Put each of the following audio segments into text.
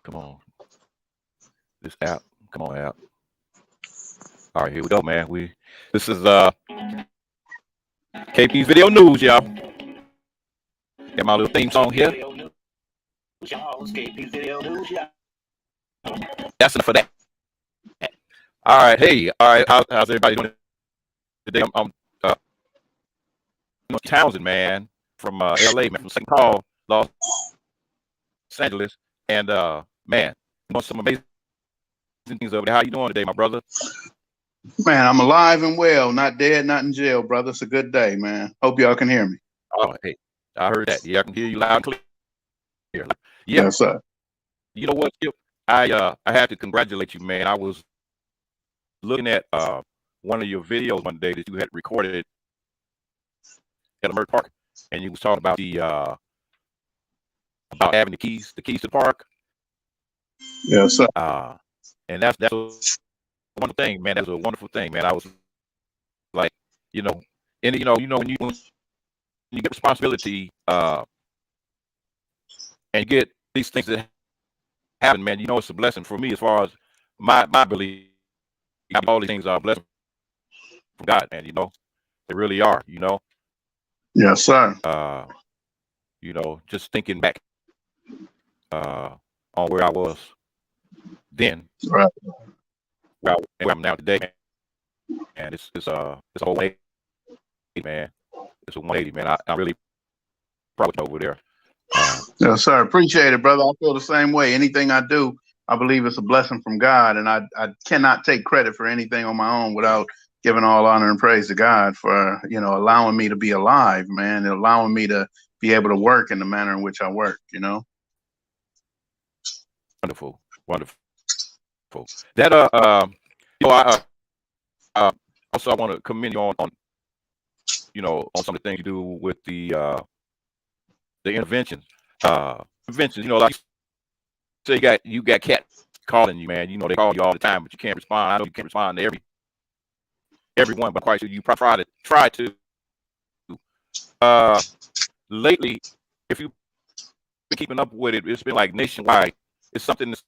Come on. This app. Come on, app. All right, here we go, man. This is KP Video News, y'all. Got my little theme song here. That's enough for that. All right, hey, all right. How's everybody doing today? I'm Townsend, man, from LA, man, from St. Paul, Los Angeles, and man, doing some amazing things over there. How you doing today, my brother? Man, I'm alive and well, not dead, not in jail, brother. It's a good day, man. Hope y'all can hear me. Oh, hey, I heard that. Yeah, I can hear you loud and clear. Yeah, Yes, sir. You know what, Skip? I had to congratulate you, man. I was looking at one of your videos one day that you had recorded at Alert Park, and you was talking about the about having the keys to the park. Yes, sir. And that's a wonderful thing, man. That's a wonderful thing, man. I was like, you know, and when you get responsibility and you get these things that happen, man, you know, it's a blessing for me as far as my belief. All these things are a blessing from God, man. You know, they really are. You know. Yes, sir. You know, just thinking back on where I was then, right, where I'm now today, and it's a whole 180, man. It's a 180, man. I'm really proud of you over there. Yes, sir. Appreciate it, brother. I feel the same way. Anything I do, I believe it's a blessing from God, and I cannot take credit for anything on my own without giving all honor and praise to God for, you know, allowing me to be alive, man, and allowing me to be able to work in the manner in which I work, you know. Wonderful, wonderful. That you know, I also I want to commend you on you know, on some of the things you do with the interventions. Interventions, you know, like you say, you got cats calling you, man. You know, they call you all the time, but you can't respond. I know you can't respond to everyone, but quite sure you probably try to. Lately, if you've been keeping up with it, it's been like nationwide. It's something that's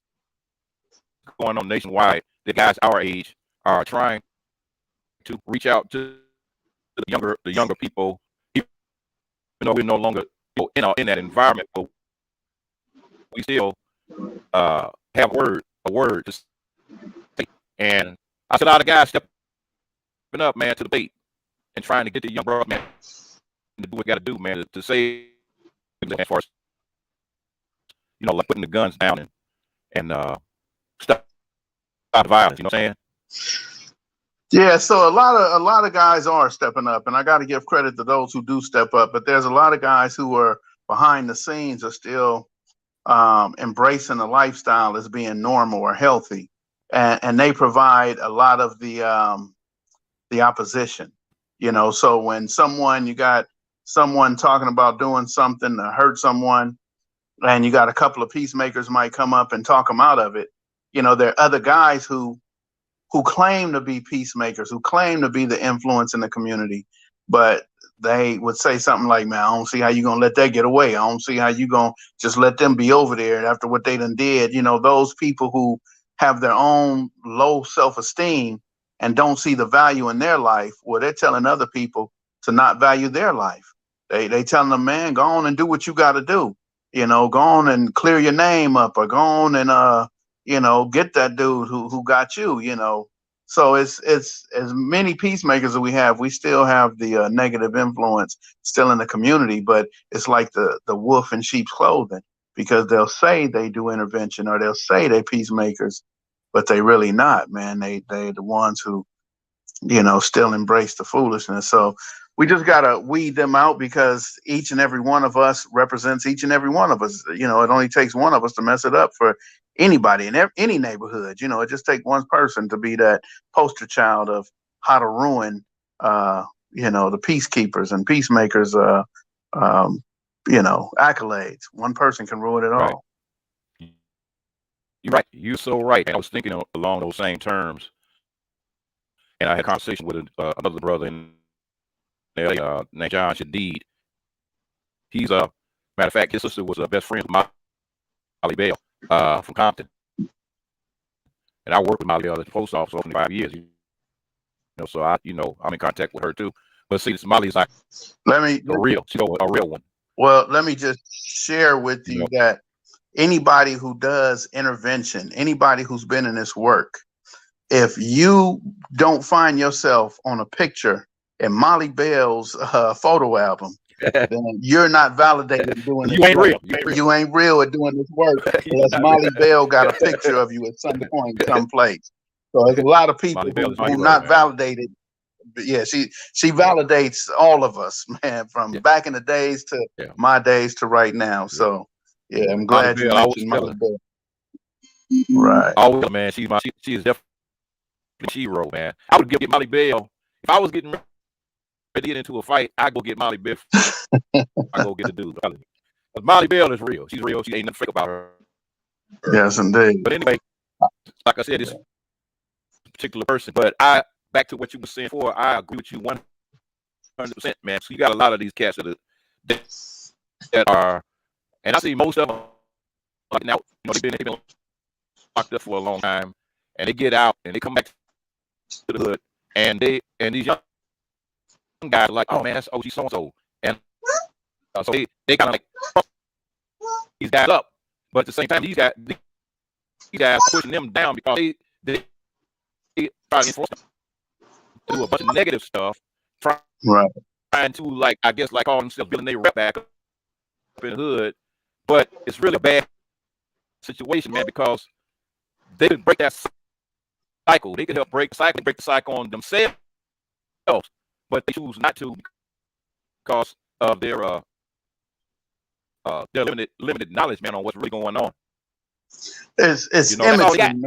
going on nationwide that guys our age are trying to reach out to the younger people, even though we're no longer in that environment, but we still have a word to say. And I said, a lot of guys stepping up, man, to the bait and trying to get the young brother, man, to do what we got to do, man, to save as far as, you know, like putting the guns down and stop violence. You know what I'm saying? Yeah, so a lot of guys are stepping up, and I got to give credit to those who do step up. But there's a lot of guys who are behind the scenes are still embracing the lifestyle as being normal or healthy, and they provide a lot of the opposition. You know, so when you got someone talking about doing something to hurt someone, and you got a couple of peacemakers might come up and talk them out of it. You know, there are other guys who claim to be peacemakers, who claim to be the influence in the community, but they would say something like, man, I don't see how you're going to let that get away. I don't see how you're going to just let them be over there after what they done did. You know, those people who have their own low self-esteem and don't see the value in their life, well, they're telling other people to not value their life. They telling them, man, go on and do what you got to do. You know, go on and clear your name up, or go on and, you know, get that dude who got you, you know. So it's as many peacemakers that we have, we still have the negative influence still in the community, but it's like the wolf in sheep's clothing, because they'll say they do intervention or they'll say they're peacemakers, but they really not, man. They the ones who, you know, still embrace the foolishness. So we just got to weed them out, because each and every one of us represents each and every one of us. You know, it only takes one of us to mess it up for anybody in any neighborhood. You know, it just takes one person to be that poster child of how to ruin, you know, the peacekeepers and peacemakers, you know, accolades. One person can ruin it all. You're right. You're so right. I was thinking along those same terms. And I had a conversation with another brother in LA named John Shadid. He's matter of fact, his sister was best friend with Molly Bell. from Compton, and I worked with Molly Bell at the post office for 25 years. So I'm in contact with her too. But see, Molly's like Let me a real one. well, let me just share with You you know, that anybody who does intervention, anybody who's been in this work, if you don't find yourself on a picture in Molly Bell's photo album, then you're not validated in doing this you ain't work. real. You ain't real. You ain't real at doing this work unless Molly Bell got a picture of you at some point, someplace. So there's a lot of people Molly Bell is my who hero, not man. validated. But yeah, she validates all of us, man, from back in the days to my days to right now. So yeah, I'm Molly glad you Bell, I always mentioned tell Molly her. Bell. Right. Always, man. She is definitely a hero, man. I would get Molly Bell if I was getting ready to get into a fight. I go get Molly Bell. I go get the dude. But Molly Bell is real. She's real. She ain't nothing fake about her. Yes, indeed. But anyway, like I said, this particular person. But back to what you were saying before, I agree with you 100%, man. So you got a lot of these cats that are, and I see most of them like now. They've been locked up for a long time, and they get out and they come back to the hood, and these young guys are like, oh man, that's OG so and so, and so they kind of like these guys up, but at the same time, these guys pushing them down because they try to enforce them to do a bunch of negative stuff, trying to I guess call themselves building their rep back up in the hood, but it's really a bad situation, man, because they could break that cycle. They could help break the cycle on themselves, but they choose not to because of their limited knowledge, man, on what's really going on. It's imagery, man.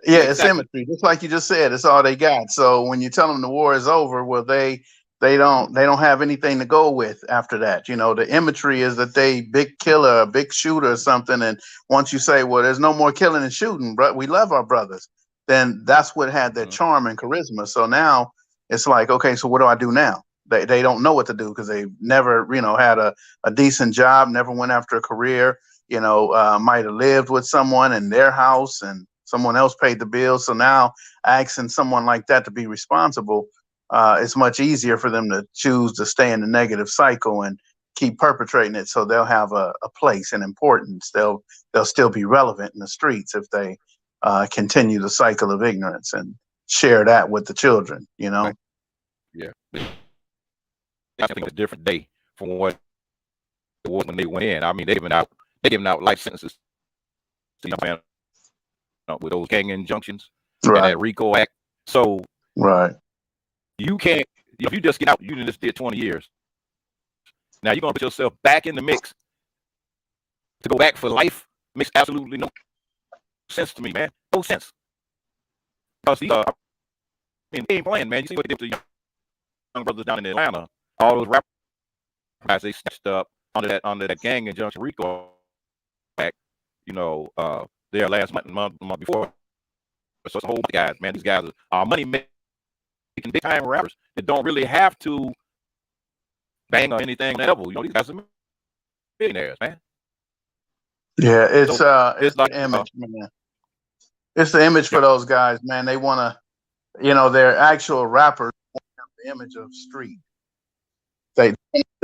Yeah, it's imagery. Just like you just said, it's all they got. So when you tell them the war is over, well, they don't have anything to go with after that. The imagery is that they big killer, a big shooter or something. And once you say, well, there's no more killing and shooting, but we love our brothers, then that's what had their charm and charisma. So now it's like, okay, so what do I do now? They don't know what to do because they've never, had a decent job, never went after a career, might have lived with someone in their house and someone else paid the bill. So now asking someone like that to be responsible, it's much easier for them to choose to stay in the negative cycle and keep perpetrating it. So they'll have a place and importance. They'll still be relevant in the streets if they continue the cycle of ignorance and share that with the children, Right. Yeah. I think it's a different day from what it was when they went in. I mean, they're giving out life sentences to young man with those gang injunctions and that RICO Act. So you can't, if you just get out, you just did 20 years. Now you're gonna put yourself back in the mix to go back for life. Makes absolutely no sense to me, man. No sense. Because these I mean, they ain't playing, man. You see what they did to the young brothers down in Atlanta. All those rappers they snatched up under that gang injunction RICO Act, there last month before. So it's a whole bunch of guys, man. These guys are money making big time rappers that don't really have to bang or anything level. These guys are millionaires, man. Yeah, it's the image, man. It's the image for those guys, man. They want to, they're actual rappers have the image of street. That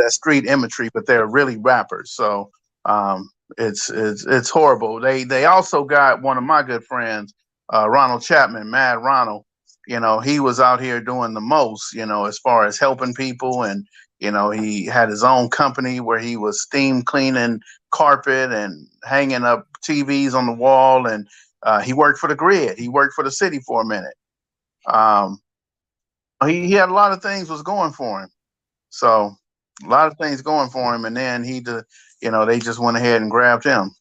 street imagery, but they're really rappers. So it's horrible. They also got one of my good friends, Ronald Chapman, Mad Ronald. He was out here doing the most, as far as helping people, and he had his own company where he was steam cleaning carpet and hanging up TVs on the wall, and he worked for the grid. He worked for the city for a minute. He had a lot of things was going for him. So a lot of things going for him, and then they just went ahead and grabbed him,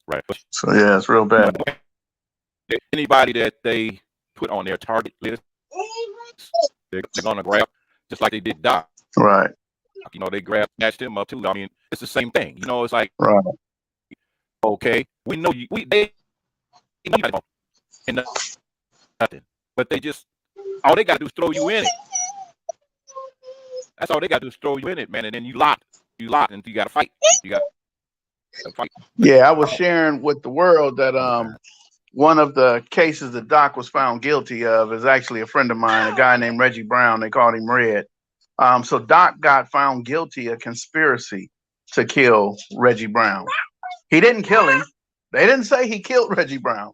Right. So yeah, it's real bad. Anybody that they put on their target list, they're gonna grab, just like they did Doc. Right. They snatched him up too. I mean, it's the same thing. It's like, okay, we know you. They know you and nothing, but they just all they got to do is throw you in it. That's all they got to do is throw you in it, man. And then you locked, and you got to fight. You got fight. Yeah, I was sharing with the world that All the time. one of the cases that Doc was found guilty of is actually a friend of mine, a guy named Reggie Brown. They called him Red. So Doc got found guilty of conspiracy to kill Reggie Brown. He didn't kill him. They didn't say he killed Reggie Brown.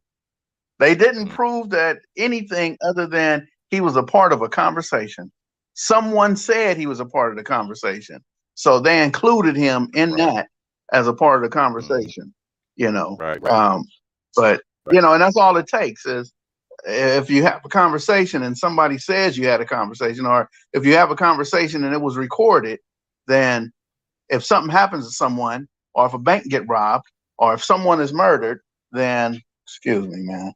They didn't Mm, prove that anything other than he was a part of a conversation. Someone said he was a part of the conversation. So they included him in right. that as a part of the Mm, conversation, you know. right. Right. But, Right. and that's all it takes is if you have a conversation and somebody says you had a conversation, or if you have a conversation and it was recorded, then if something happens to someone, or if a bank get robbed, or if someone is murdered, then excuse me, man.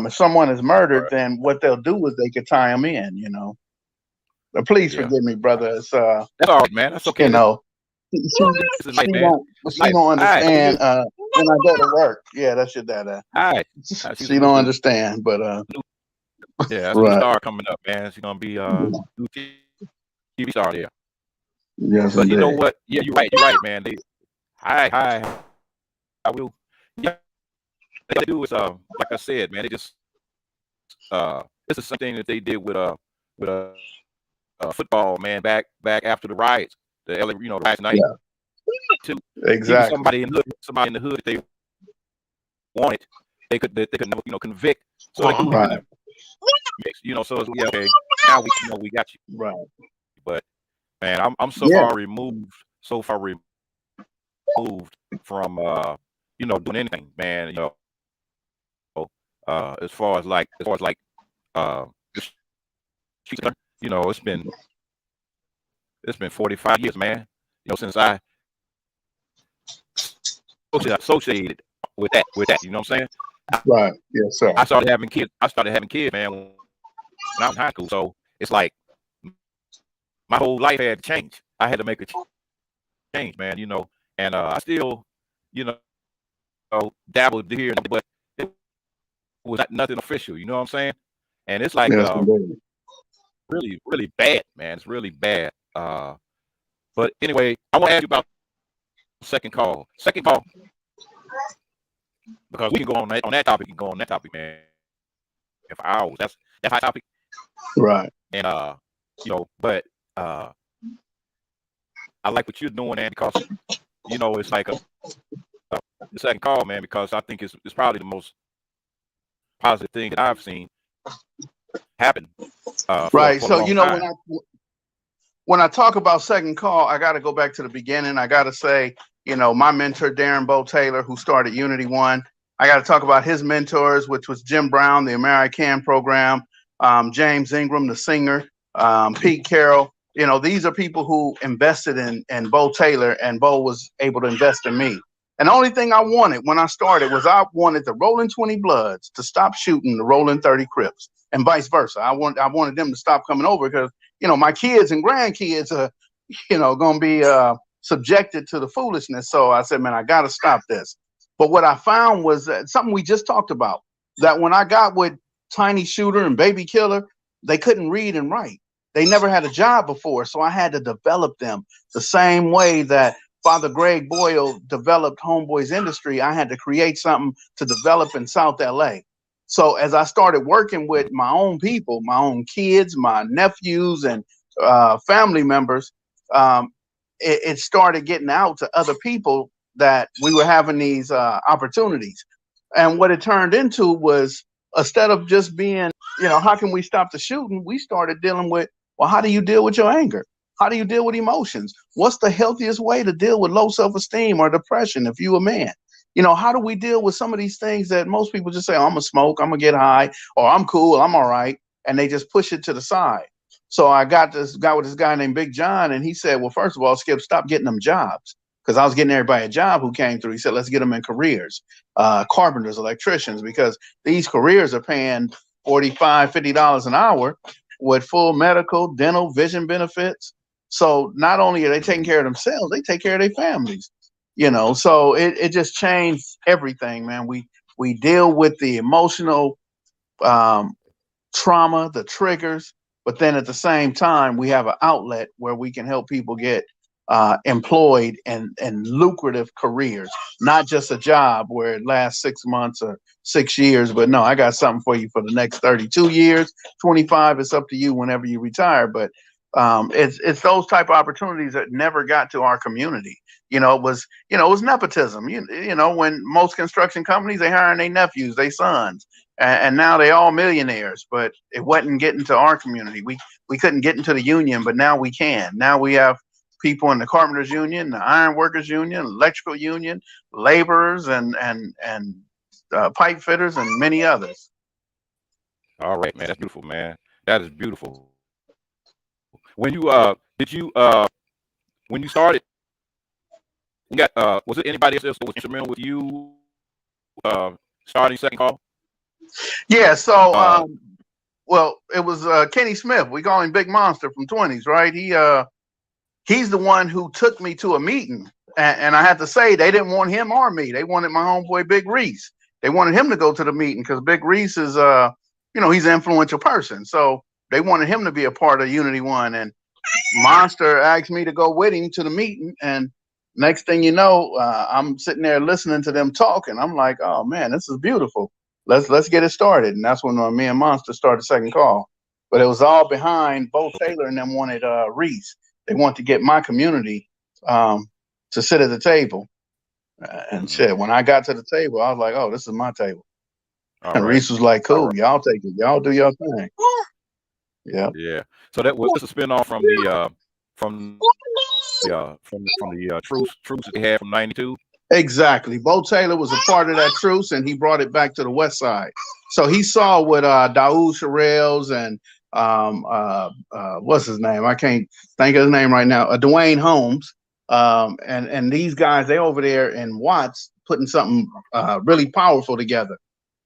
If someone is murdered, Right. then what they'll do is they could tie them in. But please Yeah. forgive me, brother. It's That's all right, man. That's okay. you This, know, she, this is nice, man. It's she nice. don't Hi. How are you? understand when I go to work. Yeah, that's your dad. Hi. She's a She don't understand, but new, yeah, that's a new right. star coming up, man. She's gonna be new TV star there. Yes, But you know indeed. what? Yeah, you're right. You're right, man. Hi. I will. Yeah, they do is like I said, man. They just it's the same thing that they did with football, man. Back after the riots, the LA, the riots night Yeah, too. Even exactly. somebody in the hood that they wanted, they could never convict, so they moved them in Right, the mix. So it's, yeah, okay. Now we got you. right. But man, I'm Yeah, so far removed from doing anything, man. As far as like the streets, it's been 45 years, man. Since I associated with that. You know what I'm saying? right. Yes, sir. I started having kids. Man, when I was in high school. So it's like my whole life had to change. I had to make a change, man. And I still, you know, dabbled here, but it was nothing official. You know what I'm saying? And it's like Yes, indeed. really, really bad, man. It's really bad. But anyway, I want to ask you about second call. Second call, because we can go on that topic. And go on that topic, man, for hours. That's hot topic. Right. And but I like what you're doing, man, because it's like the second call, man, because I think it's probably the most positive thing that I've seen happen Right. for a So long time. when I talk about second call, I got to go back to the beginning. I got to say, my mentor Darren Bo Taylor, who started Unity One. I got to talk about his mentors, which was Jim Brown, the American program, James Ingram, the singer, Pete Carroll. These are people who invested in Bo Taylor, and Bo was able to invest in me. And the only thing I wanted when I started was I wanted the Rolling 20 Bloods to stop shooting the Rolling 30 Crips, and vice versa. I wanted them to stop coming over because my kids and grandkids are going to be subjected to the foolishness. So I said, man, I got to stop this. But what I found was that something we just talked about, that when I got with Tiny Shooter and Baby Killer, they couldn't read and write. They never had a job before. So I had to develop them the same way that Father Greg Boyle developed Homeboys Industry. I had to create something to develop in South LA. So as I started working with my own people, my own kids, my nephews, and family members, it started getting out to other people that we were having these opportunities. And what it turned into was, instead of just being, how can we stop the shooting? We started dealing with, well, how do you deal with your anger? How do you deal with emotions? What's the healthiest way to deal with low self-esteem or depression if you're a man? How do we deal with some of these things that most people just say, oh, I'm gonna smoke, I'm gonna get high, or I'm cool, I'm all right, and they just push it to the side. So I got with this guy named Big John, and he said, well, first of all, Skip, stop getting them jobs. Because I was getting everybody a job who came through. He said, let's get them in careers, carpenters, electricians, because these careers are paying $45, $50 an hour with full medical, dental, vision benefits. So not only are they taking care of themselves, they take care of their families. So it just changed everything, man. We deal with the emotional trauma, the triggers, but then at the same time, we have an outlet where we can help people get employed in lucrative careers, not just a job where it lasts 6 months or 6 years, but no, I got something for you for the next 32 years, 25. It's up to you whenever you retire. But it's those type of opportunities that never got to our community. It was nepotism. When most construction companies, they hiring their nephews, their sons, and now they all millionaires. But it wasn't getting to our community. We couldn't get into the union, but now we can. Now we have people in the carpenters union, the iron workers union, electrical union, laborers, and pipe fitters, and many others. All right, man. That's beautiful, man. That is beautiful. When you when you started, you got was it anybody else that was instrumental with you starting Second Call? Yeah. So well, it was Kenny Smith. We call him Big Monster from 20s, right? He's the one who took me to a meeting, and I have to say they didn't want him or me. They wanted my homeboy Big Reese. They wanted him to go to the meeting because Big Reese is he's an influential person. So they wanted him to be a part of Unity One, and Monster asked me to go with him to the meeting. And next thing you know, I'm sitting there listening to them talking. I'm like, oh man, this is beautiful. Let's get it started. And that's when me and Monster started Second Call. But it was all behind Bo Taylor and them wanted Reese. They want to get my community to sit at the table. And shit, when I got to the table, I was like, oh, this is my table. And Reese was like, cool, y'all take it. Y'all do your thing. Yeah. Yeah. So that was just a spinoff from the truce that they had from '92. Exactly. Bo Taylor was a part of that truce, and he brought it back to the West Side. So he saw what Daoud Sherrills and what's his name? I can't think of his name right now. Dwayne Holmes. And these guys, they over there in Watts putting something really powerful together.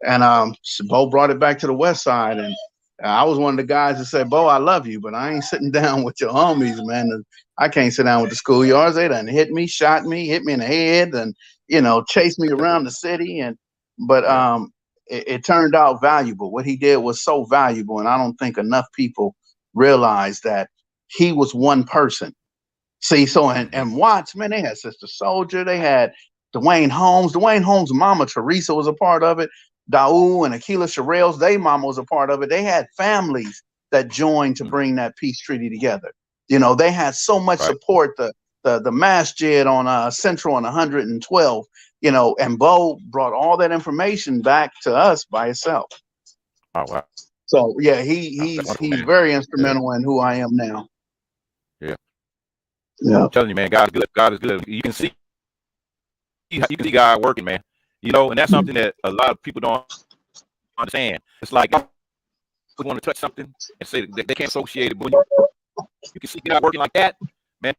And Bo brought it back to the West Side, and I was one of the guys that said, Bo, I love you, but I ain't sitting down with your homies, man. I can't sit down with the schoolyards. They done hit me, shot me, hit me in the head, and chased me around the city. But it turned out valuable. What he did was so valuable, and I don't think enough people realize that he was one person. See, so and Watts, man, they had Sister Soldier, they had Dwayne Holmes. Dwayne Holmes' mama Teresa was a part of it. Daoud and Akila Sherrills, their mama was a part of it. They had families that joined to bring that peace treaty together. They had so much support. The masjid on Central and 112, and Bo brought all that information back to us by himself. Oh wow. So yeah, he's very instrumental in who I am now. Yeah. Yeah. I'm telling you, man, God is good. God is good. You can see God working, man. And that's something that a lot of people don't understand. It's like you want to touch something and say that they can't associate it, but you can see God working like that, man.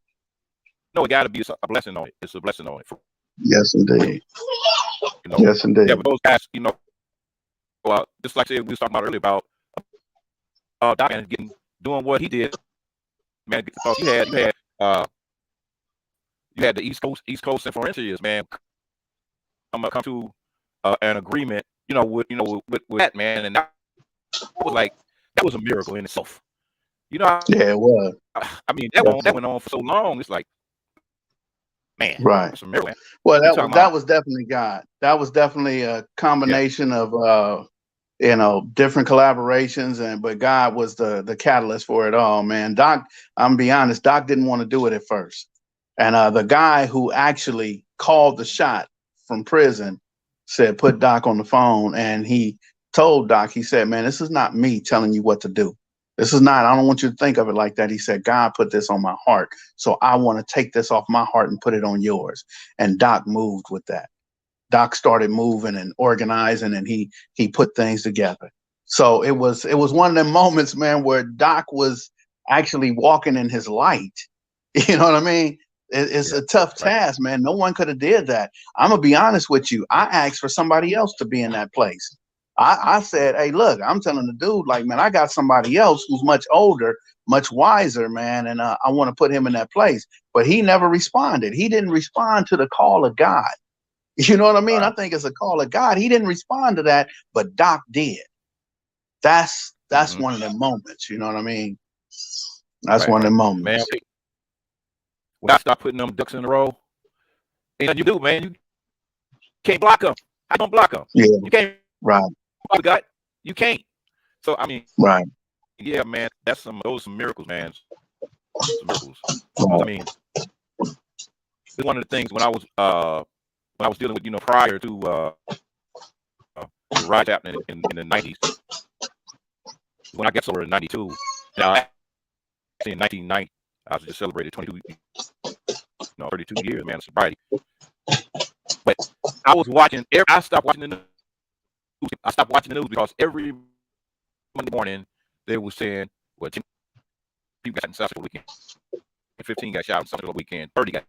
No, it got to be a blessing on it. It's a blessing on it. Yes, indeed. Yes, indeed. Yeah, but those guys, just like I said, we was talking about earlier about Doc and doing what he did, man. Because you had the East Coast influenciers, man, come to an agreement, with that, man, and that was a miracle in itself. Yeah, it was. I mean, that went on for so long. It's like, man, right. That's a miracle, man. Well, that was definitely God. That was definitely a combination of different collaborations, but God was the catalyst for it all, man. Doc, I'm gonna be honest, Doc didn't want to do it at first. And the guy who actually called the shot from prison said, put Doc on the phone, and he told Doc, he said, man, this is not me telling you what to do. This is not, I don't want you to think of it like that. He said, God put this on my heart, so I want to take this off my heart and put it on yours. And Doc moved with that. Doc started moving and organizing, and he put things together. So it was one of them moments, man, where Doc was actually walking in his light. You know what I mean? It's a tough task, man. No one could have did that. I'm gonna be honest with you. I asked for somebody else to be in that place. I said, hey, look, I'm telling the dude, like, man, I got somebody else who's much older, much wiser, man, and I want to put him in that place. But he never responded. He didn't respond to the call of God. You know what I mean? I think it's a call of God. He didn't respond to that, but Doc did. That's one of the moments. You know what I mean? That's one of the moments. Man, when I start putting them ducks in a row, ain't nothing you do, man. You can't block them. How you gonna block them? Yeah. You can't Right. block the gut. You can't. So I mean, Right. yeah, man, those are some miracles, man. Some miracles. Right. I mean, it's one of the things when I was dealing with, prior to the rise happening in the 90s, when I got sober in 92. Now, actually in 1990, I was just celebrated 32 years, man, of sobriety. But I was watching. I stopped watching the news. I stopped watching the news because every Monday morning they were saying, well, 10 people got shot in South Central weekend, 15 got shot in South Central weekend, 30 got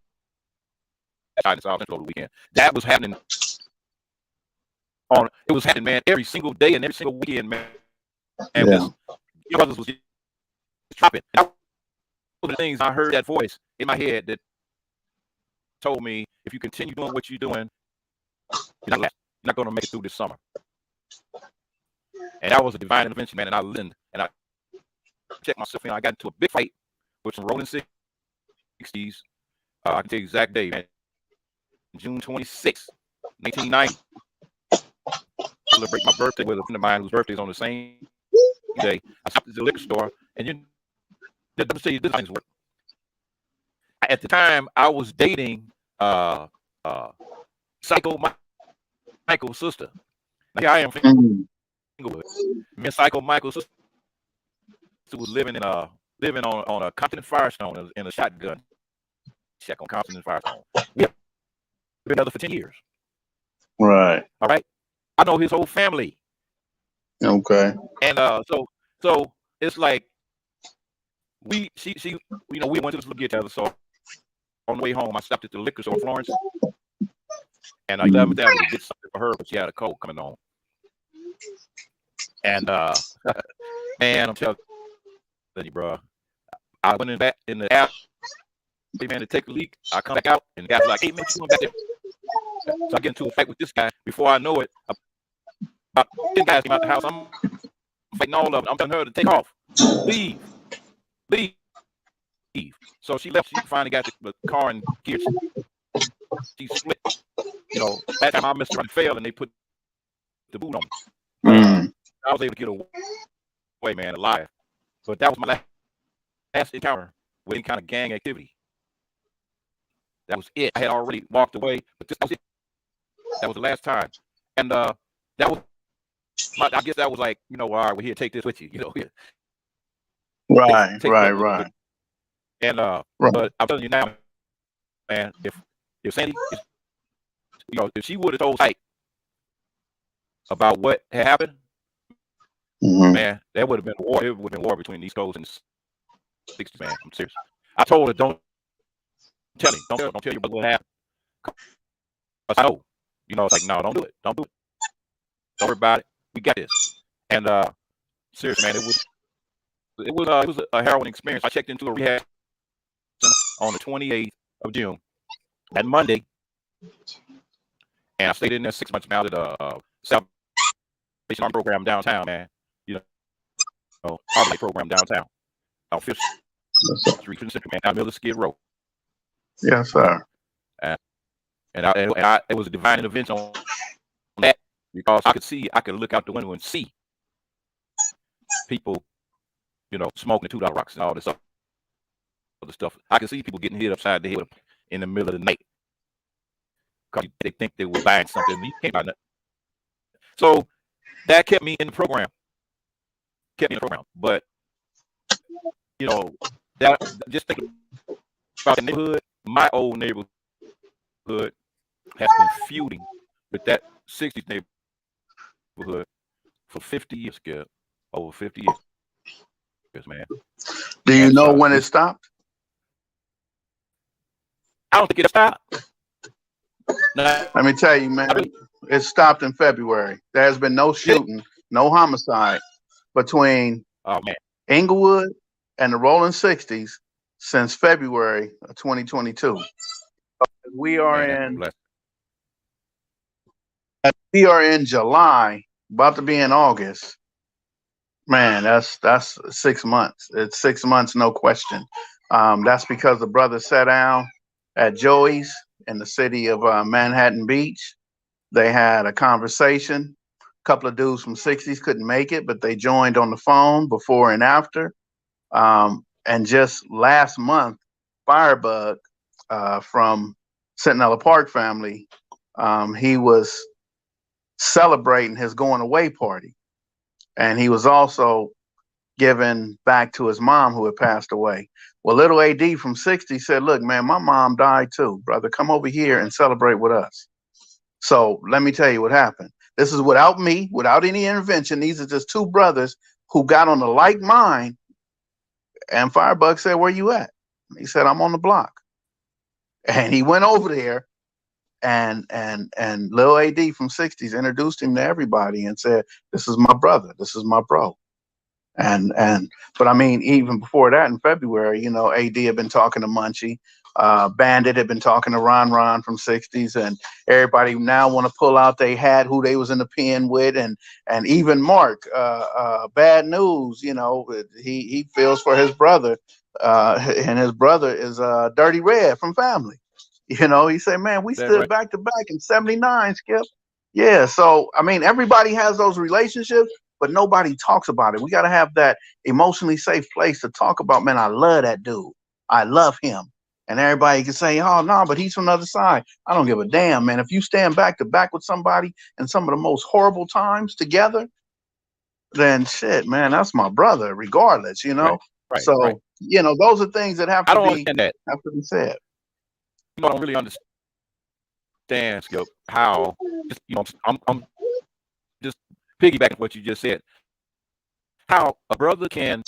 shot in South Central the weekend. That was happening it was happening, man, every single day and every single weekend, man. And Yeah. Your brothers was just dropping. That was the things I heard, that voice in my head that told me, if you continue doing what you're doing, you're not going to make it through this summer. And that was a divine intervention, man. And I listened and I checked myself in. I got into a big fight with some rolling 60s. I can tell you the exact day, man. June 26, 1990. Celebrate my birthday with a friend of mine whose birthday is on the same day. I stopped at the liquor store, and let me tell you this things work. At the time, I was dating Psycho Michael's sister. Now, here I am, Inglewood. Me and Psycho Michael's sister was living on a Compton Firestone in a shotgun shack on Compton Firestone. We have been together for 10 years. Right. All right. I know his whole family. Okay. And so it's like we went to this little get together. So on the way home, I stopped at the liquor store in Florence, and I left there to get something for her, but she had a cold coming on. And man, I'm telling you, bro, I went back in the app, man, to take a leak. I come back out, and the guy's like, "Hey, man, you going back there?" So I get into a fight with this guy. Before I know it, about 10 guys came out the house. I'm fighting all of them. I'm telling her to take off, leave. So she left. She finally got the car in gear. She split. Last time I missed her and failed, and they put the boot on me. I was able to get away, man, alive. But that was my last encounter with any kind of gang activity. That was it. I had already walked away, but this was it. That was the last time. And that was I guess that was like, all right, we're here, take this with you, Right. And but I'm telling you now, man, if Sandy, if she would have told Ike about what had happened, man, there would have been war. It would have been war between the East Coast and the 60s, man. I'm serious. I told her, don't tell him. Don't tell your brother what happened. I know. It's like, no, don't do it. Don't worry about it. We got this. And serious, man, it was a harrowing experience. I checked into a rehab center on the 28th of June, that Monday, and I stayed in there 6 months now at a Salvation Army program downtown, man. Army program downtown on 5th Street, Central, man, out in the middle of Skid Row. Yes, sir. And it was a divine intervention on that, because I could look out the window and see people, smoking the $2 rocks and all this other stuff. I could see people getting hit upside the head in the middle of the night because they think they were buying something. You can't buy nothing. So that kept me in the program. But that just thinking about the neighborhood, my old neighborhood has been feuding with that 60s neighborhood for 50 years, Skip. Over 50 years, man. Do you know when it stopped? I don't think it stopped. Let me tell you, man, it stopped in February. There has been no shooting, no homicide between Inglewood and the Rolling 60s since February of 2022. We are in July, about to be in August. Man, that's 6 months. It's 6 months, no question. That's because the brother sat down at Joey's in the city of Manhattan Beach. They had a conversation. A couple of dudes from 60s couldn't make it, but they joined on the phone before and after. And just last month, Firebug from Centinela Park family, he was celebrating his going away party. And he was also giving back to his mom who had passed away. Well, little AD from 60 said, look, man, my mom died too, brother. Come over here and celebrate with us. So let me tell you what happened. This is without me, without any intervention. These are just two brothers who got on the like mind. And Firebug said, where you at? He said, I'm on the block. And he went over there, and Lil AD from 60s introduced him to everybody and said, this is my brother. This is my bro. But I mean, even before that, in February, you know, AD had been talking to Munchie, Bandit had been talking to Ron from 60s, and everybody now want to pull out they hat who they was in the pen with, and even Mark, Bad News, you know, he feels for his brother, and his brother is Dirty Red from Family. You know, he said, man, we stood back to back in '79, Skip. Yeah, so I mean, everybody has those relationships, but nobody talks about it. We got to have that emotionally safe place to talk about, man, I love that dude. I love him. And everybody can say, oh, no, but he's from the other side. I don't give a damn, man. If you stand back to back with somebody in some of the most horrible times together, then shit, man, that's my brother, regardless, you know? Right. You know, those are things that have to be said. You know, I don't really understand, Skip, how, you know, I'm just piggybacking what you just said, how a brother can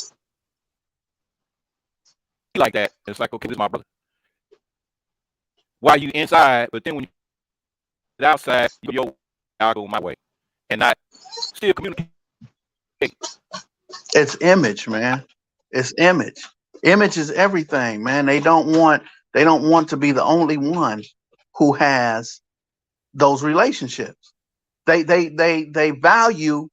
be like that. It's like, okay, this is my brother. Why you inside, but then when you're outside, I'll go my way, and not still communicate. It's image, man. It's image. Image is everything, man. They don't want to be the only one who has those relationships. They value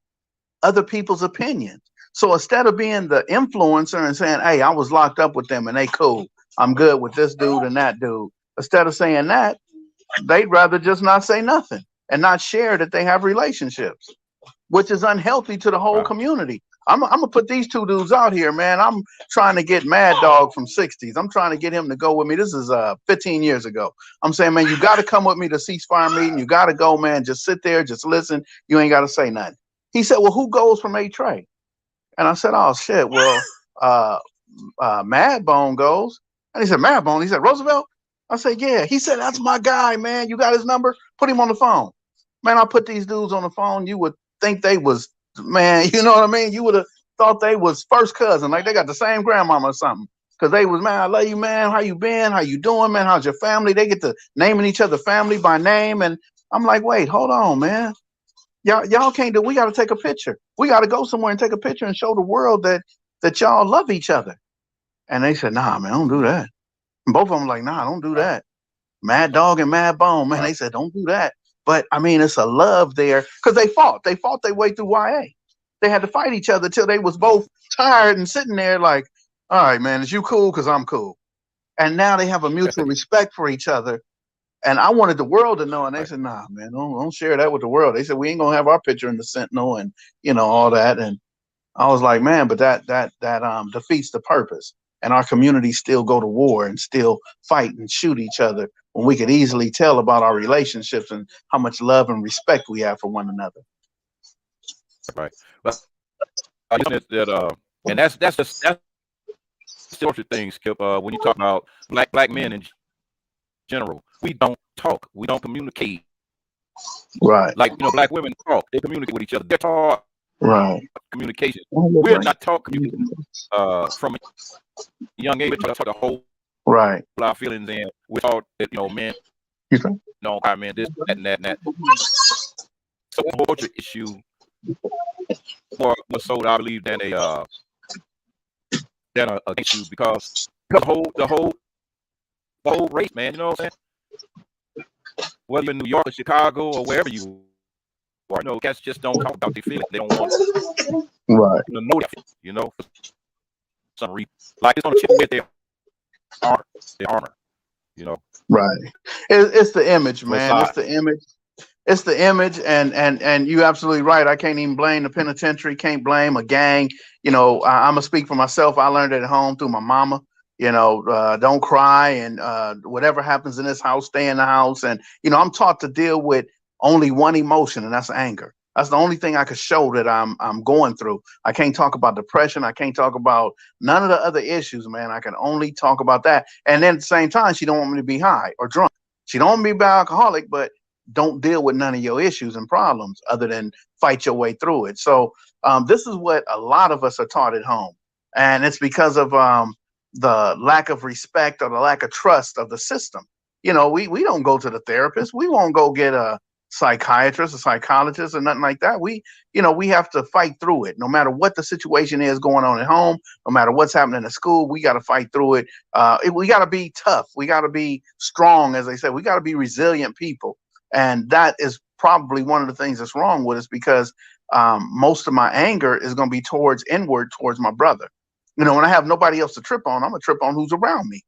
other people's opinions. So instead of being the influencer and saying, hey, I was locked up with them and they cool, I'm good with this dude and that dude, instead of saying that, they'd rather just not say nothing and not share that they have relationships, which is unhealthy to the whole community. I'm gonna put these two dudes out here, man. I'm trying to get Mad Dog from 60s. I'm trying to get him to go with me. This is 15 years ago. I'm saying, man, you got to come with me to ceasefire meeting. You got to go, man. Just sit there, just listen. You ain't got to say nothing. He said, well, who goes from A-Tray? And I said, oh shit, well, Mad Bone goes. And he said, Mad Bone. He said, Roosevelt. I said, yeah. He said, that's my guy, man. You got his number? Put him on the phone. Man, I put these dudes on the phone. You would think they was, man, you know what I mean? You would have thought they was first cousin, like they got the same grandmama or something. Because they was, man, I love you, man. How you been? How you doing, man? How's your family? They get to naming each other family by name. And I'm like, wait, hold on, man. Y'all can't do, we got to take a picture. We got to go somewhere and take a picture and show the world that y'all love each other. And they said, nah, man, don't do that. And both of them like, nah, don't do that. Mad Dog and Mad Bone, man, they said, don't do that. But I mean, it's a love there because they fought their way through YA. They had to fight each other till they was both tired and sitting there like, all right, man, is you cool? Because I'm cool. And now they have a mutual respect for each other. And I wanted the world to know. And they said, nah, man, don't share that with the world. They said, we ain't going to have our picture in the Sentinel and, you know, all that. And I was like, man, but that defeats the purpose. And our communities still go to war and still fight and shoot each other when we could easily tell about our relationships and how much love and respect we have for one another. Right. But and that's the thing, Skip. When you talk about black men in general, we don't talk, we don't communicate. Right. Like, you know, black women talk, they communicate with each other. They're taught communication. We're not taught communication from a young age. We're taught to hold our feelings, and we're taught that, you know, men, no, I mean this, that, and that, and that. So it's a culture issue more so, I believe, than a issue because the whole race, man. You know what I'm saying? Whether you're in New York or Chicago or wherever you are, you know, cats just don't talk about their feelings. They don't want to know that, you know, for some reason. Like it's on a chip with their armor, the armor, you know. Right. It's the image, So it's man. It's the image. It's the image, and you're absolutely right. I can't even blame the penitentiary. Can't blame a gang. I'm gonna speak for myself. I learned it at home through my mama. Don't cry, and whatever happens in this house, stay in the house. And I'm taught to deal with only one emotion, and that's anger. That's the only thing I could show that I'm going through. I can't talk about depression. I can't talk about none of the other issues, man. I can only talk about that. And then at the same time, she don't want me to be high or drunk. She don't want me to be alcoholic, but don't deal with none of your issues and problems other than fight your way through it. So this is what a lot of us are taught at home. And it's because of the lack of respect or the lack of trust of the system. We don't go to the therapist. We won't go get a psychiatrist, a psychologist, or nothing like that. We have to fight through it. No matter what the situation is going on at home, no matter what's happening at school, we got to fight through it. We got to be tough. We got to be strong, as they say. We got to be resilient people. And that is probably one of the things that's wrong with us, because most of my anger is going to be towards my brother. When I have nobody else to trip on, I'm going to trip on who's around me.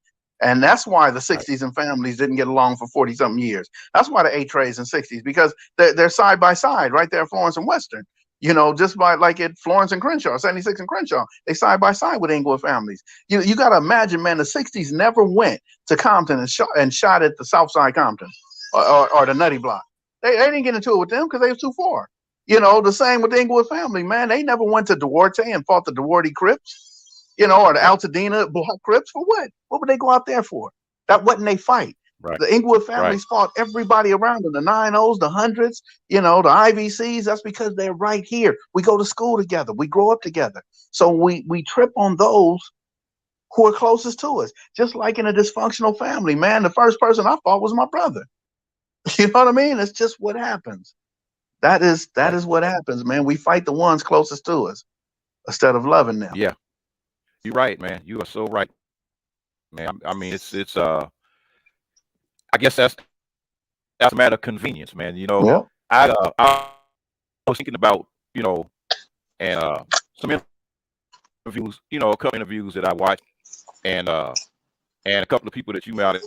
And that's why the 60s and families didn't get along for 40 something years. That's why the 8 trays and 60s, because they're side by side right there, Florence and Western. Just by like at Florence and Crenshaw, 76 and Crenshaw, they side by side with Inglewood families. You got to imagine, man, the 60s never went to Compton and shot at the South Side Compton or the Nutty Block. They didn't get into it with them because they was too far. The same with the Inglewood family, man. They never went to Duarte and fought the Duarte Crips. Or the Altadena Black Crips. For what? What would they go out there for? That wasn't they fight. Right. The Inglewood families fought everybody around them, the 90s, the 100s, the IVCs. That's because they're right here. We go to school together. We grow up together. So we trip on those who are closest to us. Just like in a dysfunctional family, man, the first person I fought was my brother. You know what I mean? It's just what happens. That is what happens, man. We fight the ones closest to us instead of loving them. Yeah. You're right, man. You are so right, man. I mean, it's I guess that's a matter of convenience, man. Yeah. I was thinking about, and some interviews, a couple interviews that I watched, and a couple of people that you met,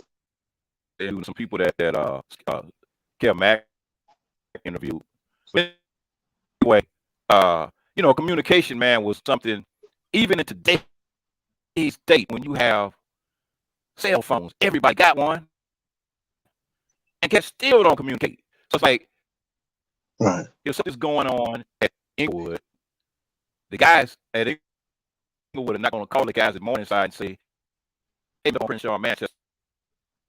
and some people that Kev Mack interviewed. But anyway, communication, man, was something even in today's date, when you have cell phones, everybody got one, and cats still don't communicate. So it's like, right, if something's going on at Inglewood, the guys at Inglewood are not going to call the guys at Morningside and say, "Hey, don't Crenshaw, Manchester,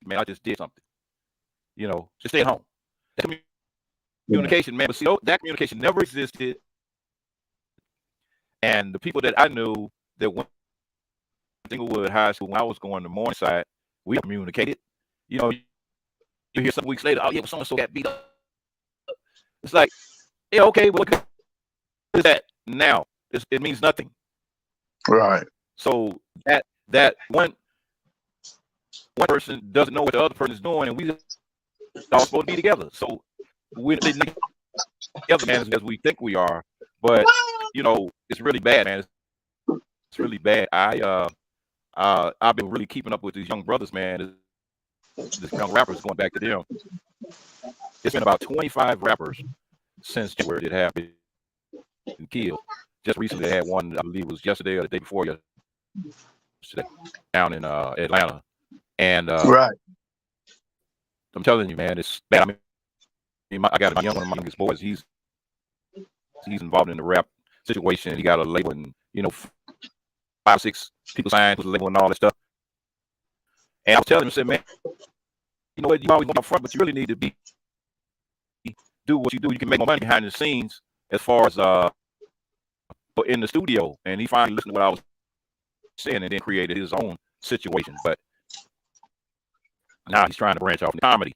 man, I just did something." Just stay at home. That's communication, man. But see, that communication never existed. And the people that I knew that went to Inglewood High School when I was going to Morningside, we communicated. You hear some weeks later, "Oh yeah, well, so-and-so got beat up." It's like, yeah, okay, but what is that now? It means nothing. Right. So that one person doesn't know what the other person is doing, and we all supposed to be together. So we're not together, man, as we think we are. But it's really bad, man. It's really bad. I've been really keeping up with these young brothers, man. These young rappers, going back to them. It's been about 25 rappers since January that have been killed. Just recently, they had one, I believe it was yesterday or the day before yesterday, down in Atlanta. And right. I'm telling you, man, it's bad. I mean, I got one of my youngest boys. He's involved in the rap situation. He got a label, and 5 or 6 people signed with the label and all that stuff. And I was telling him, I said, "Man, you know what? You always go up front, but you really need to do what you do. You can make more money behind the scenes, as far as in the studio." And he finally listened to what I was saying, and then created his own situation. But now he's trying to branch off into comedy,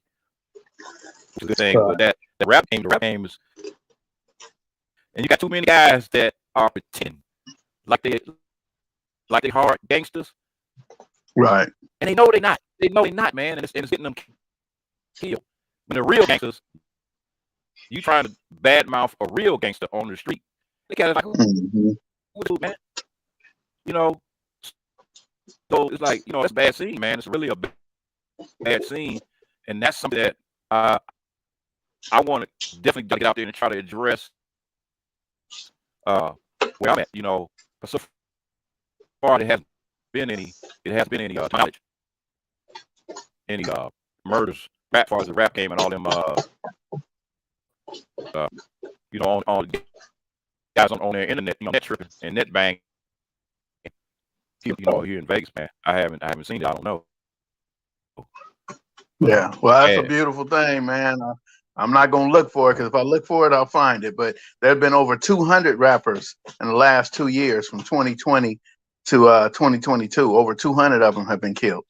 which is a good thing. But the rap game is, and you got too many guys that are pretending like they hard gangsters, right? And they know they're not. They know they're not, man. And it's getting them killed. When the real gangsters, you trying to badmouth a real gangster on the street, they kind of like, "Who, man?" So So it's like, that's a bad scene, man. It's really a bad scene, and that's something that I want to definitely get out there and try to address where I'm at. But so far it hasn't been any knowledge, any murders, as far as the rap game and all them on guys on their internet, net tripping and net bang. Here in Vegas, man, I haven't seen it. I don't know. Yeah, well, that's a beautiful thing, man. I'm not gonna look for it, because if I look for it, I'll find it. But there have been over 200 rappers in the last 2 years, from 2020 to 2022. Over 200 of them have been killed.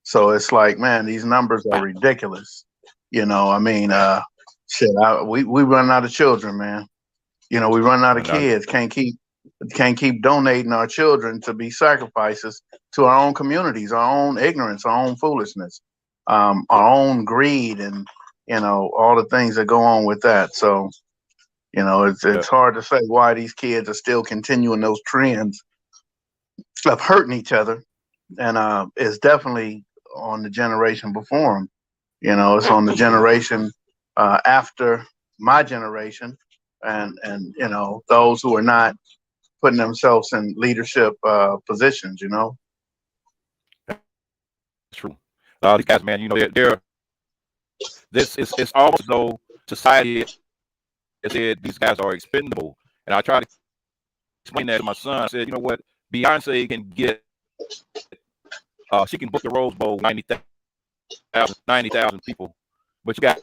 So it's like, man, these numbers are ridiculous. I mean, shit, we run out of children, man. We run out of kids. Can't keep donating our children to be sacrifices to our own communities, our own ignorance, our own foolishness, our own greed, and all the things that go on with that. So it's hard to say why these kids are still continuing those trends of hurting each other, and it's definitely on the generation before them. It's on the generation after my generation, and those who are not putting themselves in leadership positions. That's true. These guys, man, they're it's almost as though society has said these guys are expendable, and I try to explain that to my son. I said, you know what, Beyonce can get she can book the Rose Bowl 90,000 people, but you guys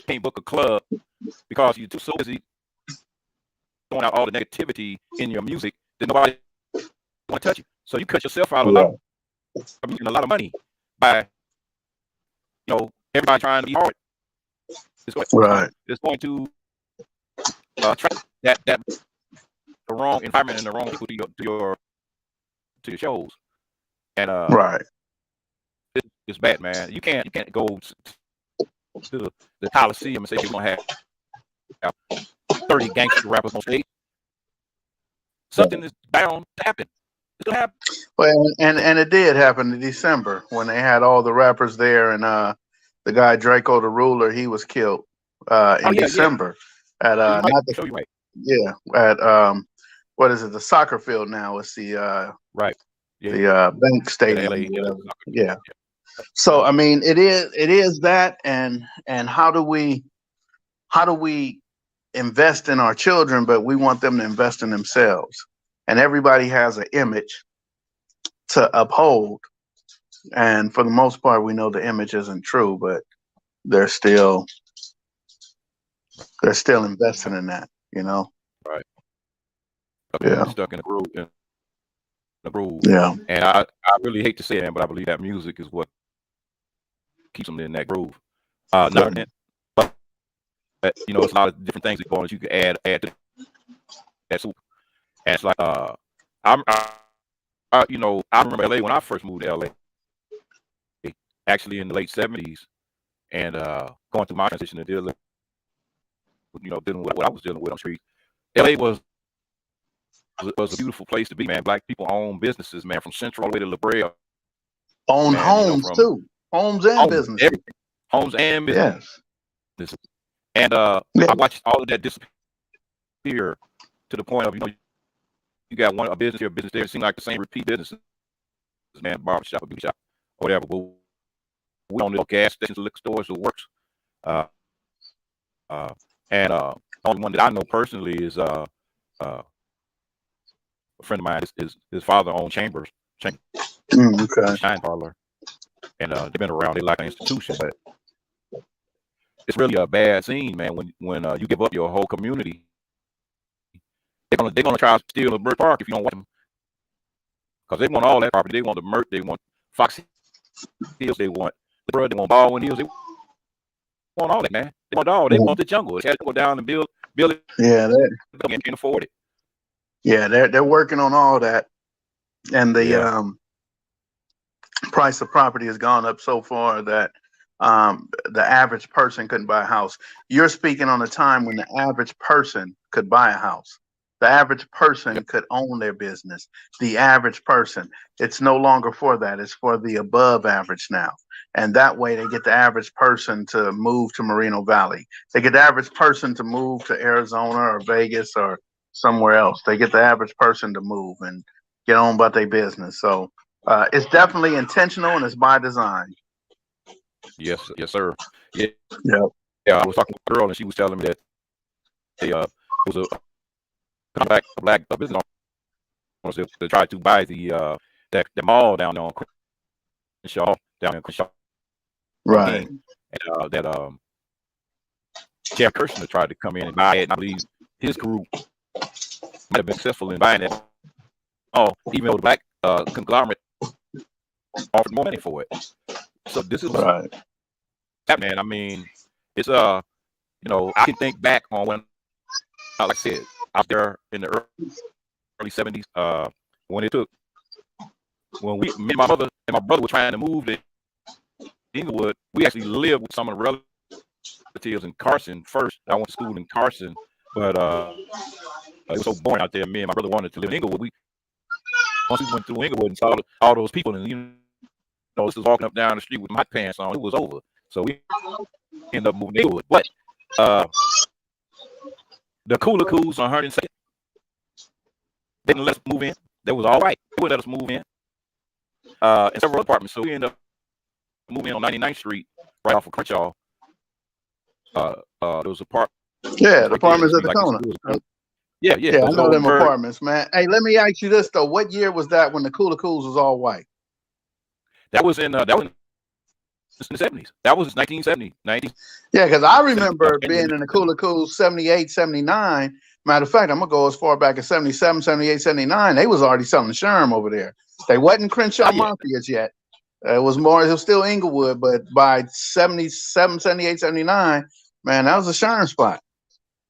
can't book a club because you're so busy throwing out all the negativity in your music that nobody want to touch you. So you cut yourself out of a lot of money by everybody trying to be hard. It's going to attract that the wrong environment and the wrong people to your shows, and it's bad, man. You can't go to the Coliseum and say you're gonna have 30 gangster rappers on stage. Something is bound to happen. It's gonna happen. Well, and it did happen in December when they had all the rappers there, and the guy Draco the Ruler, he was killed in December at at what is it, the soccer field now? It's the the bank stadium. So I mean, it is that, and how do we invest in our children, but we want them to invest in themselves, and everybody has an image to uphold, and for the most part we know the image isn't true, but they're still investing in that, Right. Stuck in a groove. Yeah. And I really hate to say that, but I believe that music is what keeps them in that groove. But it's a lot of different things that you can add to that soup. And it's like I remember LA when I first moved to LA, actually in the late 70s, and going through my transition to dealing with what I was dealing with on the street. LA was a beautiful place to be, man. Black people own businesses, man, from Central all the way to La Brea. Own homes too. Homes and businesses. Everything. Homes and businesses. Yes. And I watched all of that disappear to the point of, you got a business here, a business there. It seemed like the same repeat businesses, man, barbershop, a beauty shop, or whatever. But we don't know gas stations, liquor stores, or works. And the only one that I know personally is a friend of mine. His father owned Chambers Shine Parlor, and they've been around. They like an institution, but it's really a bad scene, man. When you give up your whole community, they're gonna try to steal the Bird Park if you don't want them, because they want all that property. They want the Merck, they want Fox Hills, they want the Broad, they want Baldwin Hills, they want all that, man. They want all. They want the jungle. They had to go down and build it. Yeah, they can't afford it. Yeah, they're working on all that, and the price of property has gone up so far that the average person couldn't buy a house. You're speaking on a time when the average person could buy a house. The average person could own their business. The average person. It's no longer for that. It's for the above average now. And that way they get the average person to move to Moreno Valley. They get the average person to move to Arizona or Vegas or somewhere else. They get the average person to move and get on about their business. So it's definitely intentional and it's by design. Yes, yes, sir. Yeah, Yeah. yeah. I was talking to a girl and she was telling me that they it was a black business owner that tried to buy the mall down there on Crenshaw, down in Crenshaw, Right. and that Jeff Kirshner tried to come in and buy it. And I believe his group might have been successful in buying it. Oh, even though the black conglomerate offered more money for it. So this is right. happening. I mean, it's you know, I can think back on when, like I said, out there in the early 70s, when me and my mother and my brother were trying to move to Inglewood. We actually lived with some of the relatives in Carson first. I went to school in Carson, but it was so boring out there. Me and my brother wanted to live in Inglewood. Once we went through Inglewood and saw all those people, and you know, this was walking up down the street with my pants on, it was over. So we ended up moving to Inglewood. But the Cooler Cools on 102nd didn't let us move in. That was all right. They wouldn't let us move in. And several apartments. So we ended up moving in on 99th Street, right off of Crenshaw. There was apartments. Yeah, the apartments at the corner. Yeah. Yeah, I know them apartments, man. Hey, let me ask you this though: what year was that when the Cooler Cools was all white? That was in the 70s. That was 1970. Yeah, because I remember being in the Cooler Cools 78, 79. Matter of fact, I'm gonna go as far back as 77, 78, 79. They was already selling Sherm over there. They wasn't Crenshaw Mafias yet. It was still Inglewood, but by 77, 78, 79, man, that was a Sherm spot.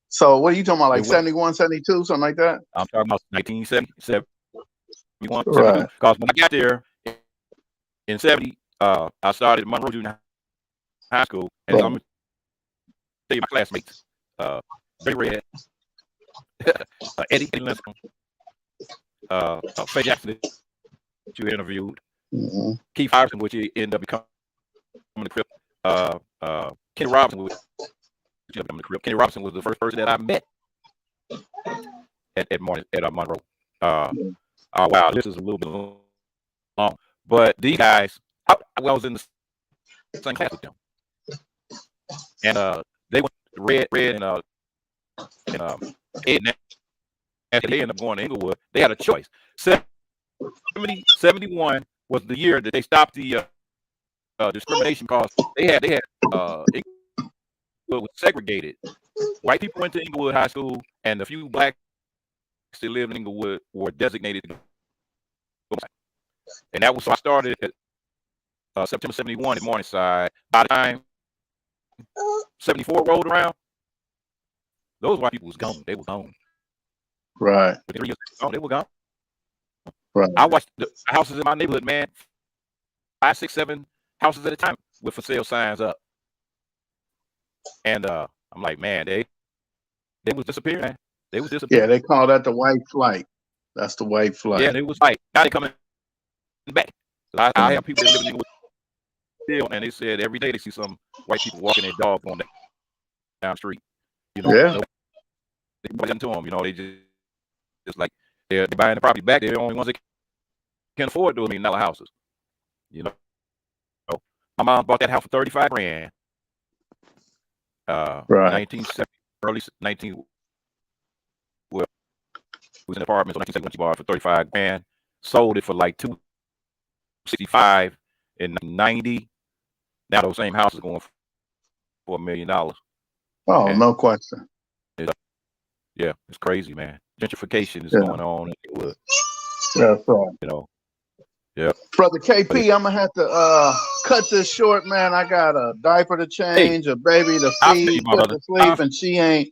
So what are you talking about, like 71, 72, something like that? I'm talking about 1970, 71, right. Because when I got there in 70, I started at Monroe Junior High School, and I'm going to tell you my classmates. Very Red, Eddie Linscomb, Faye Jackson, that you interviewed, Keith Iverson, which he ended up becoming the Crip, Kenny Robinson, which the Crip. Kenny Robinson was the first person that I met at Monroe. Wow, this is a little bit long, but these guys, I was in the same class with them, and they went Red and Ed. After they ended up going to Inglewood, they had a choice. 71 was the year that they stopped the discrimination because they had Inglewood was segregated. White people went to Inglewood High School, and the few blacks that lived in Inglewood were designated to go. And that was, so I started at September 71 at Morningside. By the time 74 rolled around, those white people was gone. They were gone. Right. They were gone. Right. I watched the houses in my neighborhood, man, 5, 6, 7 houses at a time with for sale signs up. And I'm like, man, they was disappearing. Man. They was disappearing. Yeah, they call that the white flight. That's the white flight. Yeah, and it was like, now they coming back. I have people that live in still, and they said every day they see some white people walking their dog on down the street. You know, yeah. So they put them to them. You know, they just like they're buying the property back. They're the only ones that can afford those $1 million houses. You know, so my mom bought that house for $35,000. Right. 1970, early 19. Well, it was in an apartment, so 1971 she bought it for $35,000. Sold it for like $265,000 in 90. Now those same houses going for $1 million. Oh, and no question. Yeah, it's crazy, man. Gentrification is going on. That's right. You know. Yeah. Brother KP, I'm gonna have to cut this short, man. I got a diaper to change, a baby to feed, put to sleep, and she ain't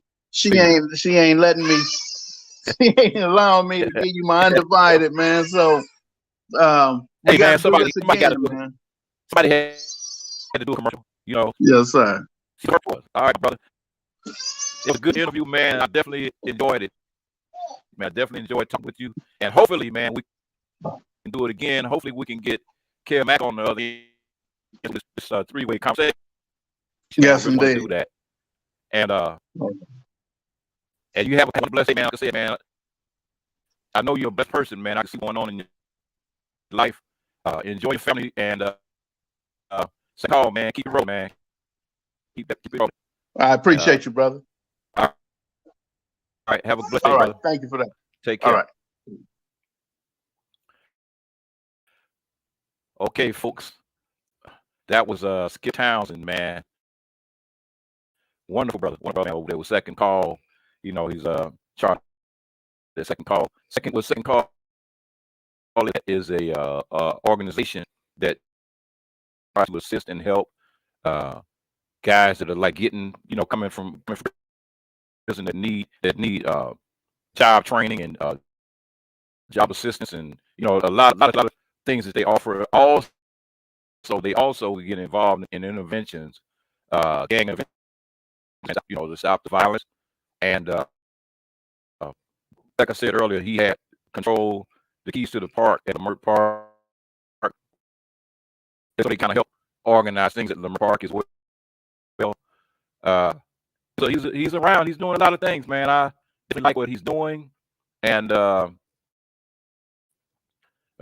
letting me. She ain't allowing me to give you my undivided, man. So, hey man, somebody had to do a commercial. You know. Yes, sir. She worked for us. All right, brother. It was a good interview, man. I definitely enjoyed it. man, I definitely enjoyed talking with you. And hopefully, man, we can do it again. Hopefully, we can get Kel Mack on the other end of this three-way conversation. Yes, I really want to indeed. do that. And you have a blessed day, man. Like I said, man, I know you're a blessed person, man. I can see going on in your life. Enjoy your family and say call, man. Keep it rolling, man. Keep it rolling. I appreciate you, brother. All right. Have a blessed day, All right. brother. Thank you for that. Take care. All right. Okay, folks. That was SKIPP Townsend, man. Wonderful brother. Wonderful man over there with second call. You know, he's charged the second call. Second call is a organization that tries to assist and help guys that are like getting, you know, coming from prison that need job training and job assistance, and you know, a lot of things that they offer. Also, they also get involved in interventions, gang interventions, you know, to stop the violence. And like I said earlier, he had control the keys to the park at the Merck Park, so they kind of help organize things at the Merck Park as well. So he's around. He's doing a lot of things, man. I definitely like what he's doing, and I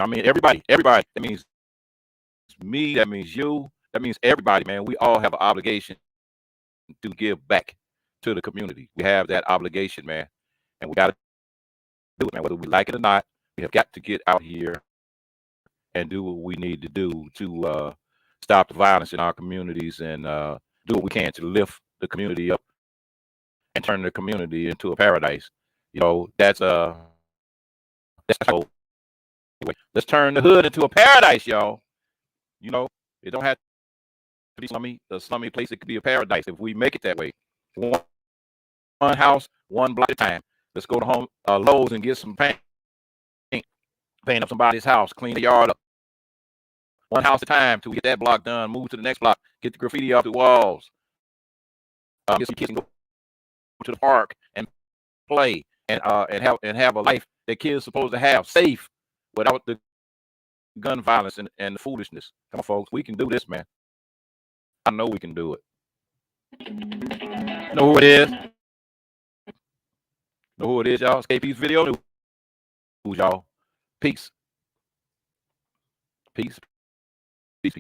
mean everybody. That means me. That means you. That means everybody, man. We all have an obligation to give back to the community. We have that obligation, man, and we got to do it, man. Whether we like it or not, we have got to get out here and do what we need to do to stop the violence in our communities and do what we can to lift the community up and turn the community into a paradise. You know, that's the goal. Anyway, let's turn the hood into a paradise, y'all. You know, it don't have to be a slummy place. It could be a paradise if we make it that way. One house, one block at a time. Let's go to home Lowe's and get some paint up somebody's house, clean the yard up. One house at a time till we get that block done. Move to the next block. Get the graffiti off the walls. Get some kids and go to the park and play and have a life that kids supposed to have, safe, without the gun violence and the foolishness. Come on, folks, we can do this, man. I know we can do it. Know who it is? Know who it is, y'all? It's KP's Video News, y'all. Peace. Peace.